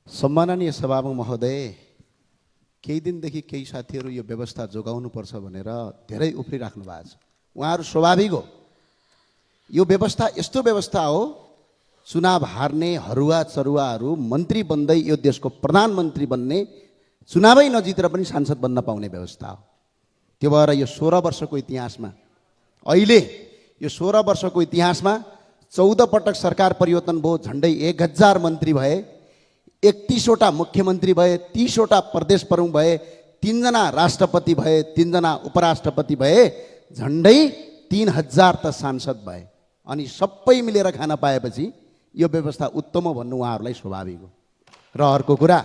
सम्माननीय सभामुख महोदय, केही दिनदेखि केही साथीहरू यो व्यवस्था जोगाउनुपर्छ भनेर धेरै उफ्रिराख्नु भएको छ। उहाँहरू स्वाभाविक हो, यो व्यवस्था यस्तो व्यवस्था हो, चुनाव हार्ने हरुवा चरुवाहरू मन्त्री बन्दै यो देशको प्रधानमन्त्री बन्ने, चुनावै नजितेर पनि सांसद बन्न पाउने व्यवस्था हो। त्यो भएर यो 16 वर्षको इतिहासमा, अहिले यो 16 वर्षको इतिहासमा 14 पटक सरकार परिवर्तन भयो, झन्डै 1000 मन्त्री भए, 31वटा मुख्यमन्त्री भए, 30वटा प्रदेश प्रमुख भए, 3 जना राष्ट्रपति भए, 3 जना उपराष्ट्रपति भए, झन्डै 3000 त सांसद भए। अनि सबै मिलेर खान पाएपछि यो व्यवस्था उत्तम हो भन्नु उहाँहरूलाई स्वाभाविक हो। र अर्को कुरा,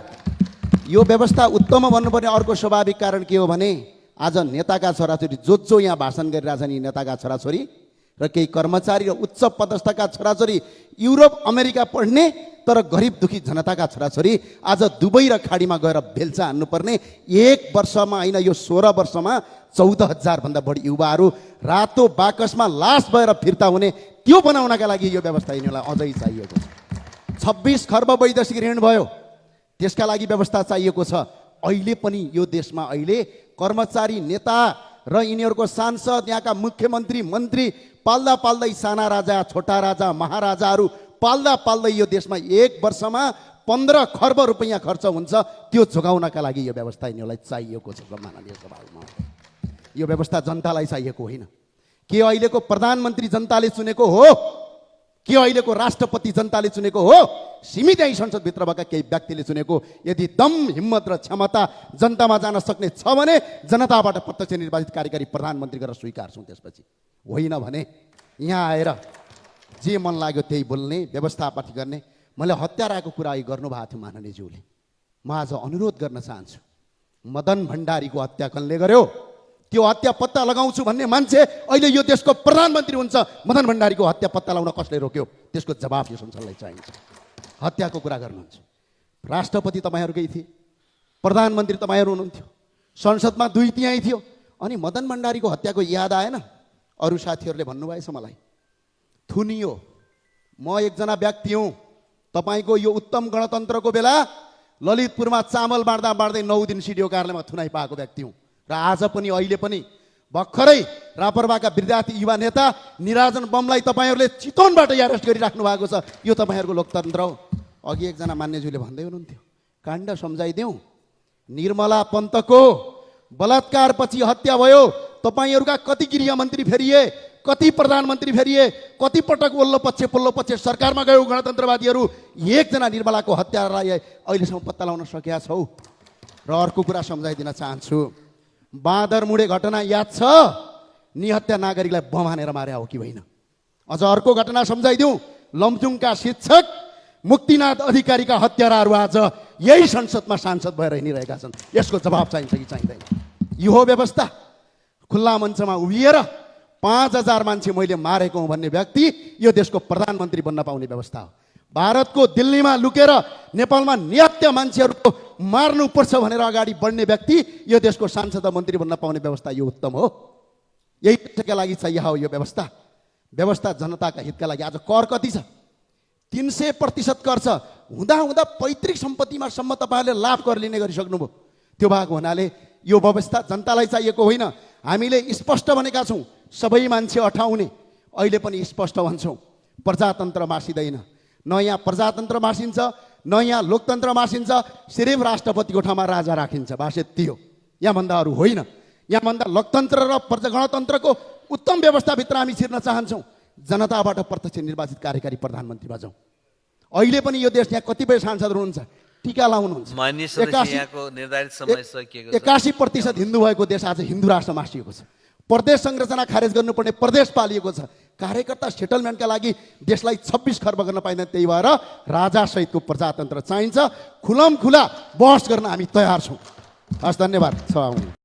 यो व्यवस्था उत्तम भन्नुपर्ने अर्को स्वाभाविक कारण के हो भने आज नेताका छोराछोरी जो यहाँ भाषण गरिरहेछन्, यी नेताका छोराछोरी र केही कर्मचारी र उच्च पदस्थका छोराछोरी युरोप अमेरिका पढ्ने तर गरिब दुखी जनताका छोराछोरी आज दुबई र खाडीमा गएर बेल्चा हान्नुपर्ने, 1 वर्षमा होइन यो 16 वर्षमा 14,000 भन्दा बढी युवाहरू रातो बाकसमा लास भएर फिर्ता हुने, त्यो बनाउनका लागि यो व्यवस्था यिनीहरूलाई अझै चाहिएको छ। 26 खर्ब वैदेशिक ऋण भयो, त्यसका लागि व्यवस्था चाहिएको छ। अहिले पनि यो देशमा अहिले कर्मचारी, नेता र यिनीहरूको सांसद, यहाँका मुख्यमन्त्री, मन्त्री पाल्दा पाल्दै साना राजा, छोटा राजा, महाराजाहरू पाल्दा पाल्दै यो देशमा 1 वर्षमा 15 खर्ब रुपैयाँ खर्च हुन्छ। त्यो जोगाउनका लागि यो व्यवस्था यिनीहरूलाई चाहिएको छ। सम्माननीय सभामा, यो व्यवस्था जनतालाई चाहिएको होइन। के अहिलेको प्रधानमन्त्री जनताले चुनेको हो? के अहिलेको राष्ट्रपति जनताले चुनेको हो? सीमित यही संसदभित्र भएका केही व्यक्तिले चुनेको। यदि दम, हिम्मत र क्षमता जनतामा जान सक्ने छ भने जनताबाट प्रत्यक्ष निर्वाचित कार्यकारी प्रधानमन्त्री गरेर स्वीकार्छौँ। त्यसपछि होइन भने यहाँ आएर जे मन लाग्यो त्यही बोल्ने, व्यवस्थापाती गर्ने। मैले हत्याराको कुरा गर्नुभएको थियो माननीयज्यूले। म आज अनुरोध गर्न चाहन्छु, मदन भण्डारीको हत्या कसले गर्यो? त्यो हत्या पत्ता लगाउँछु भन्ने मान्छे अहिले यो देशको प्रधानमन्त्री हुन्छ। मदन भण्डारीको हत्या पत्ता लगाउन कसले रोक्यो? त्यसको जवाफ यो संसदलाई चाहिन्छ। हत्याको कुरा गर्नुहुन्छ, राष्ट्रपति तपाईँहरूकै थिए, प्रधानमन्त्री तपाईँहरू हुनुहुन्थ्यो, संसदमा 2 तिहाई थियो। अनि मदन भण्डारीको हत्याको याद आएन? अरू साथीहरूले भन्नुभएछ मलाई, थुनियो। म एकजना व्यक्ति हुँ, तपाईँको यो उत्तम गणतन्त्रको बेला ललितपुरमा चामल बाँड्दा बाँड्दै 9 दिन सिडिओ कार्यालयमा थुनाइ पाएको व्यक्ति हुँ। र आज पनि, अहिले पनि भर्खरै रापरवाका विद्यार्थी युवा नेता निराजन बमलाई तपाईँहरूले चितवनबाट अरेस्ट गरिराख्नु भएको छ। यो तपाईँहरूको लोकतन्त्र हो? अघि एकजना मान्यज्यूले भन्दै हुनुहुन्थ्यो, काण्ड सम्झाइदेऊ, निर्मला पन्तको बलात्कारपछि हत्या भयो। तपाईँहरूका कति गृहमन्त्री फेरिए, कति प्रधानमन्त्री फेरिए, कति पटक ओल्लो पक्ष सरकारमा गयो गणतन्त्रवादीहरू। एकजना निर्मलाको हत्यालाई अहिलेसम्म पत्ता लगाउन सकेका छौ? र अर्को कुरा सम्झाइदिन चाहन्छु, बाँदरमुडे घटना याद छ? निहत्या नागरिकलाई बम हानेर मारे हो कि होइन? अझ अर्को घटना सम्झाइदिउँ, लमजुङका शिक्षक मुक्तिनाथ अधिकारीका हत्याराहरू आज यही संसदमा सांसद भएर हिँडिरहेका छन्। यसको जवाब चाहिन्छ कि चाहिँदैन? यो हो व्यवस्था? खुल्ला मञ्चमा उभिएर 5000 मान्छे मैले मारेको हुँ भन्ने व्यक्ति यो देशको प्रधानमन्त्री बन्न पाउने व्यवस्था हो? भारतको दिल्लीमा लुकेर नेपालमा निहत्या मान्छेहरूको मार्नुपर्छ भनेर अगाडि बढ्ने व्यक्ति यो देशको सांसद मन्त्री बन्न पाउने व्यवस्था यो उत्तम हो? यही देशका लागि चाहिए हो यो व्यवस्था? व्यवस्था जनताका हितका लागि। आज कर कति छ? 300% कर छ। हुँदा हुँदा पैतृक सम्पत्तिमा सम्म तपाईँहरूले लाभ कर लिने गरिसक्नुभयो। त्यो भएको हुनाले यो व्यवस्था जनतालाई चाहिएको होइन। हामीले स्पष्ट भनेका छौँ, सबै मान्छे अठाउने। अहिले पनि स्पष्ट भन्छौँ, प्रजातन्त्र मासिँदैन। न यहाँ प्रजातन्त्र मासिन्छ, न यहाँ लोकतन्त्र मासिन्छ। सिर्फ राष्ट्रपतिको ठाउँमा राजा राखिन्छ, बास यति हो। यहाँभन्दा अरू होइन। यहाँभन्दा लोकतन्त्र र गणतन्त्रको उत्तम व्यवस्थाभित्र हामी छिर्न चाहन्छौँ। जनताबाट प्रत्यक्ष निर्वाचित कार्यकारी प्रधानमन्त्री भन्छौँ। अहिले पनि यो देश यहाँ कतिपय सांसदहरू हुनुहुन्छ, टिका लाउनुहुन्छ। 81% हिन्दू भएको देश आज हिन्दू राष्ट्र मासिएको छ। प्रदेश संरचना खारेज गर्नुपर्ने प्रदेश पालिएको छ। कार्यकर्ता सेटलमेन्टका लागि देशलाई 26 खर्ब गर्न पाइँदैन। त्यही भएर राजासहितको प्रजातन्त्र चाहिन्छ। खुलम खुला बहस गर्न हामी तयार छौँ। हस्, धन्यवाद।